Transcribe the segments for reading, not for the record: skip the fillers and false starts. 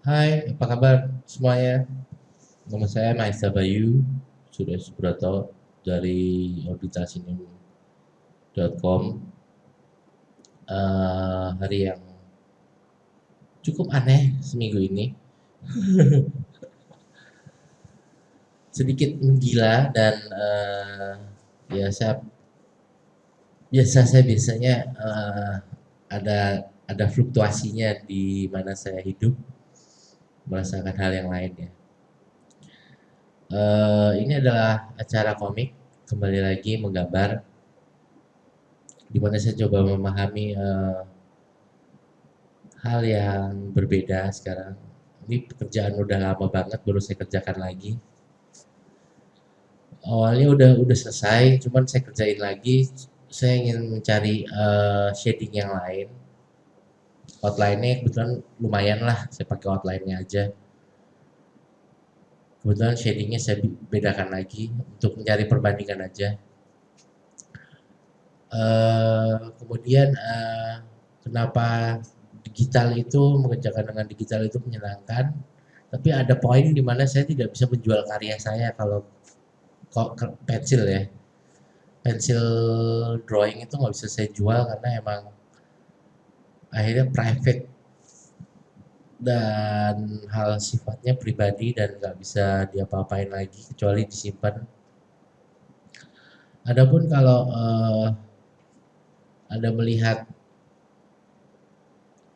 Hai, apa kabar semuanya? Nama saya Maesa Bayu, Surya Subroto dari orbitasinyum.com. Hari yang cukup aneh seminggu ini, sedikit menggila dan ya saya biasanya ada fluktuasinya di mana saya hidup, merasakan hal yang lain ya. Ini adalah acara komik, kembali lagi menggambar, di mana saya coba memahami hal yang berbeda sekarang. Ini pekerjaan udah lama banget baru saya kerjakan lagi. Awalnya udah selesai, cuman saya kerjain lagi. Saya ingin mencari shading yang lain. Outline-nya kebetulan lumayan lah, saya pakai outline-nya aja. Kebetulan shading-nya saya bedakan lagi untuk mencari perbandingan aja. Kemudian kenapa digital itu mengerjakan dengan digital itu menyenangkan, tapi ada poin di mana saya tidak bisa menjual karya saya kalau kok pensil ya, pensil drawing itu nggak bisa saya jual karena emang akhirnya private dan hal sifatnya pribadi dan nggak bisa diapa-apain lagi kecuali disimpan. Adapun kalau Anda melihat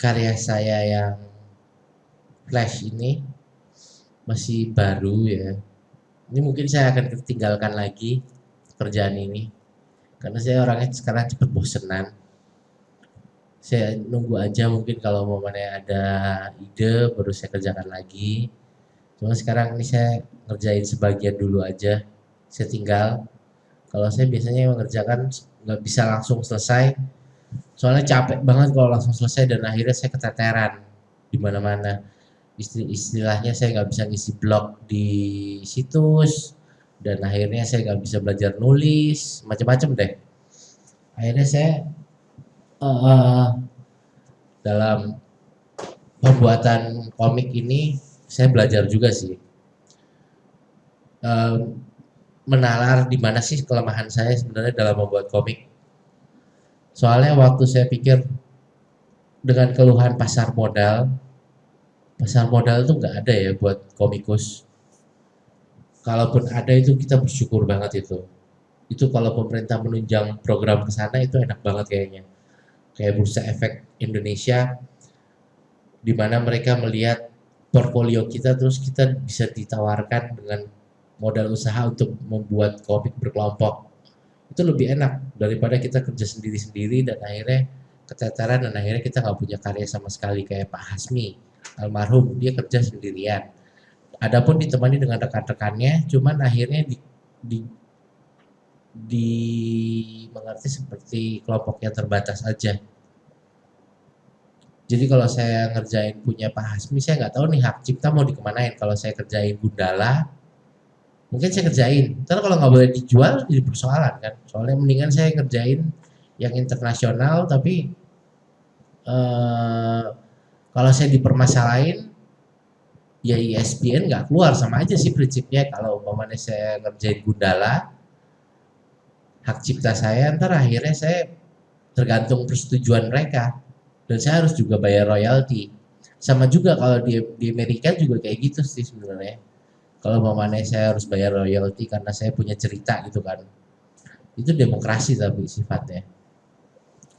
karya saya yang flash ini masih baru ya, ini mungkin saya akan tinggalkan lagi kerjaan ini karena saya orangnya sekarang cepet bosenan. Saya nunggu aja mungkin kalau momennya ada ide baru saya kerjakan lagi. Cuma sekarang ini saya ngerjain sebagian dulu aja. Saya tinggal. Kalau saya biasanya mengerjakan nggak bisa langsung selesai. Soalnya capek banget kalau langsung selesai dan akhirnya saya keteteran di mana-mana. Istilahnya saya nggak bisa ngisi blog di situs dan akhirnya saya nggak bisa belajar nulis macam-macam deh. Akhirnya saya uh, dalam pembuatan komik ini saya belajar juga sih uh, menalar di mana sih kelemahan saya sebenarnya dalam membuat komik. Soalnya waktu saya pikir dengan keluhan pasar modal tuh nggak ada ya buat komikus. Kalaupun ada itu kita bersyukur banget itu. Itu kalau pemerintah menunjang program ke sana itu enak banget kayaknya. Kayak Bursa Efek Indonesia di mana mereka melihat portfolio kita terus kita bisa ditawarkan dengan modal usaha untuk membuat komik berkelompok. Itu lebih enak daripada kita kerja sendiri-sendiri dan akhirnya keteteran dan akhirnya kita nggak punya karya sama sekali kayak Pak Hasmi almarhum dia kerja sendirian. Adapun ditemani dengan rekan-rekannya, cuman akhirnya di, di mengerti seperti kelompok yang terbatas aja. Jadi kalau saya ngerjain punya Pak Hasmi, saya nggak tahu nih hak cipta mau dikemanain. Kalau saya kerjain Gundala, mungkin saya kerjain. Ntar kalau nggak boleh dijual, jadi persoalan kan. Soalnya mendingan saya kerjain yang internasional, tapi eh, kalau saya dipermasalahin, ya ESPN nggak keluar sama aja sih prinsipnya. Kalau umpamanya saya ngerjain Gundala, hak cipta saya, ntar akhirnya saya tergantung persetujuan mereka. Dan saya harus juga bayar royalti. Sama juga kalau di Amerika juga kayak gitu sih sebenarnya. Kalau umpamanya saya harus bayar royalti karena saya punya cerita gitu kan. Itu demokrasi tapi sifatnya.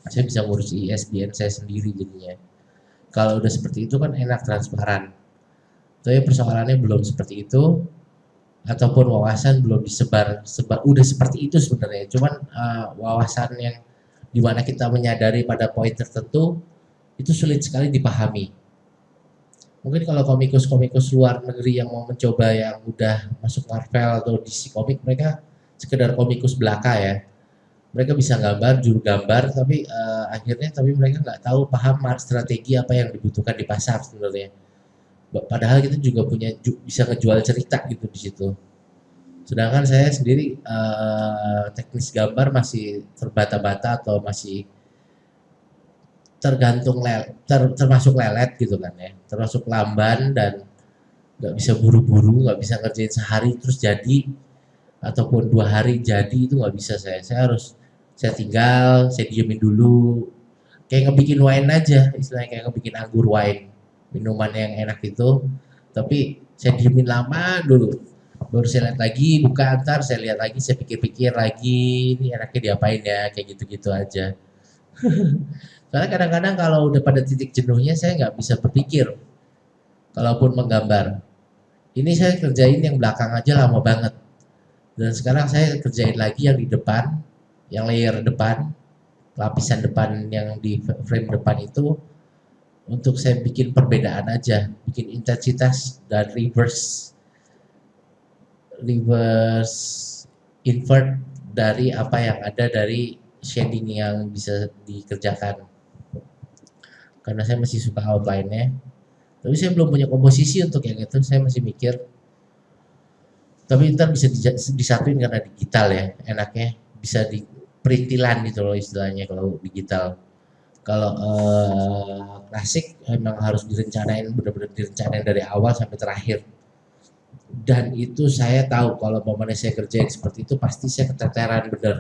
Saya bisa ngurus ISBN saya sendiri jadinya. Kalau udah seperti itu kan enak transparan. Tapi persoalannya belum seperti itu ataupun wawasan belum disebar udah seperti itu sebenarnya. Cuman wawasan yang dimana kita menyadari pada poin tertentu itu sulit sekali dipahami. Mungkin kalau komikus-komikus luar negeri yang mau mencoba yang udah masuk Marvel atau DC komik mereka sekedar komikus belaka ya. Mereka bisa gambar, juru gambar, tapi akhirnya mereka nggak tahu paham strategi apa yang dibutuhkan di pasar sebenarnya. Padahal kita juga punya bisa ngejual cerita gitu di situ. Sedangkan saya sendiri teknis gambar masih terbata-bata atau masih tergantung termasuk lelet gitu kan ya, termasuk lamban dan nggak bisa buru-buru, nggak bisa ngerjain sehari terus jadi, ataupun 2 hari jadi, itu nggak bisa saya harus, saya tinggal, saya diemin dulu, kayak ngebikin wine aja, istilahnya kayak ngebikin anggur wine, minuman yang enak itu, tapi saya diemin lama dulu, baru saya lihat lagi, buka, antar saya lihat lagi, saya pikir-pikir lagi, ini enaknya diapain ya, kayak gitu-gitu aja. Soalnya kadang-kadang kalau udah pada titik jenuhnya saya nggak bisa berpikir, kalaupun menggambar. Ini saya kerjain yang belakang aja lama banget. Dan sekarang saya kerjain lagi yang di depan, yang layer depan, lapisan depan yang di frame depan itu, untuk saya bikin perbedaan aja, bikin intensitas dan reverse invert dari apa yang ada dari shading yang bisa dikerjakan. Karena saya masih suka outline-nya. Tapi saya belum punya komposisi untuk yang itu, saya masih mikir. Tapi ntar bisa disatuin karena digital ya, enaknya bisa di perintilan gitu loh istilahnya kalau digital. Kalau klasik emang harus direncanain, benar-benar direncanain dari awal sampai terakhir. Dan itu saya tahu kalau momennya saya kerjain seperti itu pasti saya keteteran bener.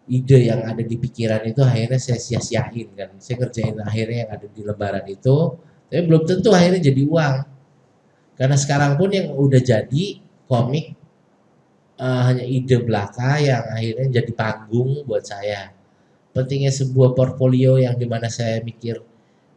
Ide yang ada di pikiran itu akhirnya saya sia-siain kan. Saya kerjain akhirnya yang ada di lembaran itu, tapi belum tentu akhirnya jadi uang. Karena sekarang pun yang udah jadi komik hanya ide belaka yang akhirnya jadi panggung buat saya. Pentingnya sebuah portfolio yang dimana saya mikir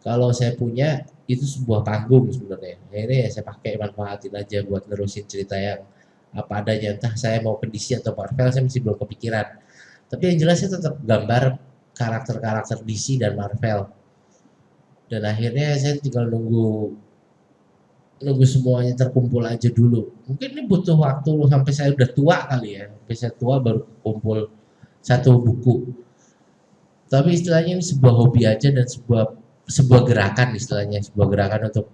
kalau saya punya itu sebuah panggung sebenarnya. Akhirnya ya saya pakai, manfaatin aja buat nerusin cerita yang apa adanya. Entah saya mau ke DC atau Marvel, saya masih belum kepikiran. Tapi yang jelas saya tetap gambar karakter-karakter DC dan Marvel. Dan akhirnya saya tinggal nunggu semuanya terkumpul aja dulu. Mungkin ini butuh waktu sampai saya udah tua kali ya. Sampai saya tua baru kumpul satu buku. Tapi istilahnya ini sebuah hobi aja dan sebuah gerakan, istilahnya sebuah gerakan untuk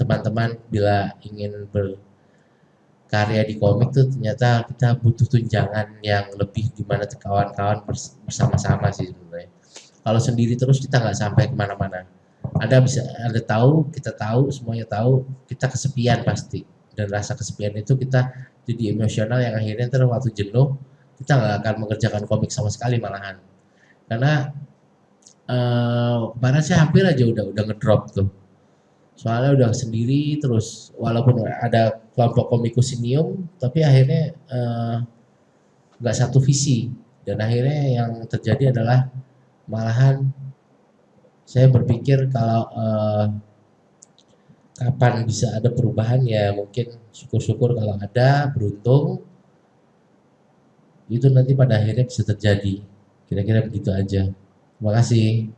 teman-teman bila ingin berkarya di komik tuh ternyata kita butuh tunjangan yang lebih, dimana kawan-kawan bersama-sama sih sebenarnya. Kalau sendiri terus kita nggak sampai kemana-mana. Ada tahu, kita tahu, semuanya tahu, kita kesepian pasti. Dan rasa kesepian itu kita jadi emosional yang akhirnya ntar waktu jenuh kita nggak akan mengerjakan komik sama sekali malahan. Karena kemarin saya hampir aja udah ngedrop tuh. Soalnya udah sendiri terus, walaupun ada kelompok komikusinium, tapi akhirnya nggak satu visi. Dan akhirnya yang terjadi adalah malahan saya berpikir kalau kapan bisa ada perubahan, ya mungkin syukur-syukur kalau ada, beruntung itu nanti pada akhirnya bisa terjadi. Kira-kira begitu aja. Terima kasih.